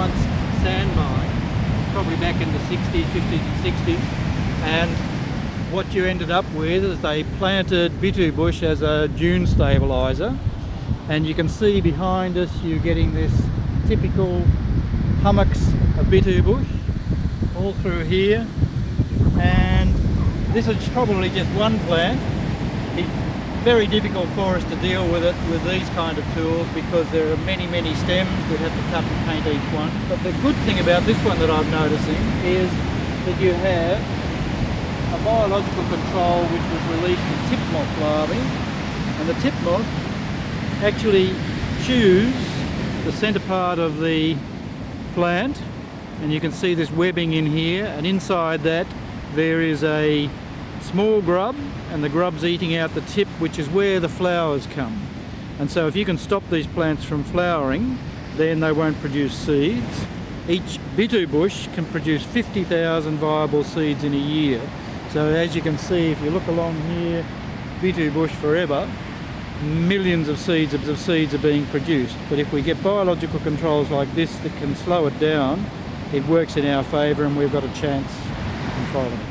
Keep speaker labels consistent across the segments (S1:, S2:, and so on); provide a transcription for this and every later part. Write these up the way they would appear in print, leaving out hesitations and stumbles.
S1: once sand mined, probably back in the 60s, 50s and 60s, and what you ended up with is they planted Bitou bush as a dune stabiliser, and you can see behind us you're getting this typical hummocks of Bitou bush all through here, and this is probably just one plant. It's very difficult for us to deal with it with these kind of tools because there are many stems. We'd have to cut and paint each one. But the good thing about this one that I'm noticing is that you have a biological control which was released in tip moth larvae, and the tip moth actually chews the centre part of the plant, and you can see this webbing in here, and inside that there is a small grub, and the grub's eating out the tip, which is where the flowers come. And so if you can stop these plants from flowering, then they won't produce seeds. Each Bitou bush can produce 50,000 viable seeds in a year. So as you can see, if you look along here, Bitou bush forever, millions of seeds are being produced. But if we get biological controls like this that can slow it down, it works in our favour, and we've got a chance of controlling it.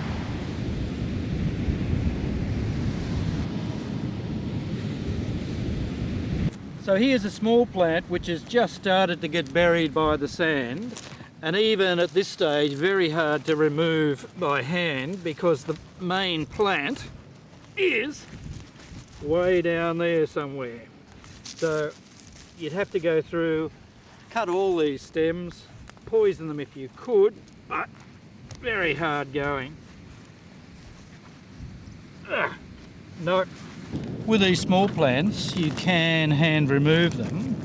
S1: So here's a small plant which has just started to get buried by the sand, and even at this stage very hard to remove by hand because the main plant is way down there somewhere. So you'd have to go through, cut all these stems, poison them if you could, but very hard going. No. With these small plants you can hand remove them,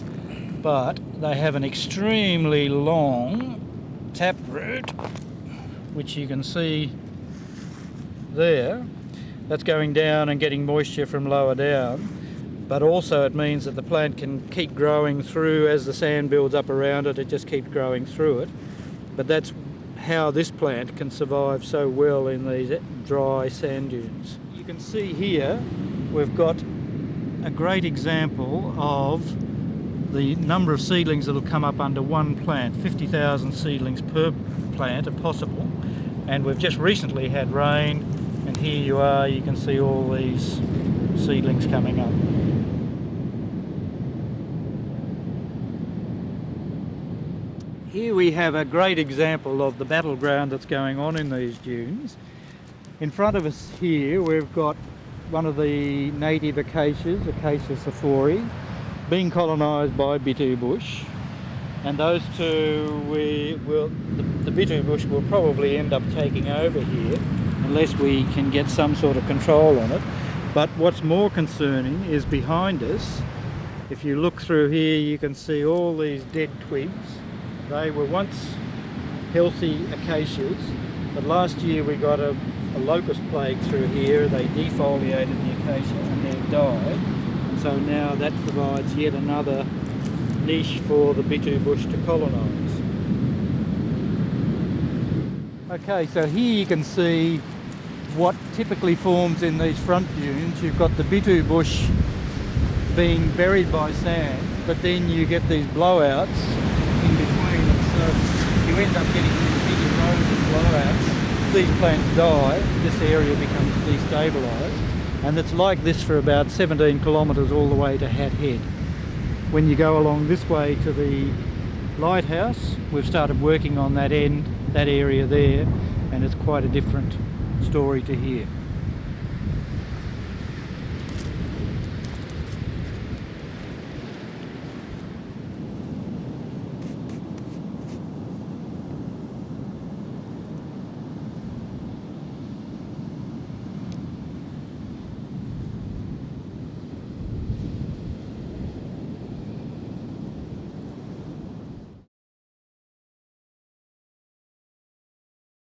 S1: but they have an extremely long taproot, which you can see there. That's going down and getting moisture from lower down, but also it means that the plant can keep growing through as the sand builds up around it. It just keeps growing through it. But that's how this plant can survive so well in these dry sand dunes. You can see here we've got a great example of the number of seedlings that will come up under one plant. 50,000 seedlings per plant are possible, and we've just recently had rain, and here you are, you can see all these seedlings coming up. Here we have a great example of the battleground that's going on in these dunes. In front of us here we've got one of the native acacias, Acacia sephori, being colonised by Bitou bush, and those two, the Bitou bush will probably end up taking over here unless we can get some sort of control on it. But what's more concerning is behind us. If you look through here you can see all these dead twigs. They were once healthy acacias, but last year we got a locust plague through here. They defoliated the acacia and they've died, and so now that provides yet another niche for the Bitou bush to colonise. Okay, so here you can see what typically forms in these front dunes. You've got the Bitou bush being buried by sand, but then you get these blowouts in between them, so you end up getting big erosion blowouts. These plants die, this area becomes destabilised, and it's like this for about 17 kilometres all the way to Hat Head. When you go along this way to the lighthouse, we've started working on that area there, and it's quite a different story to here.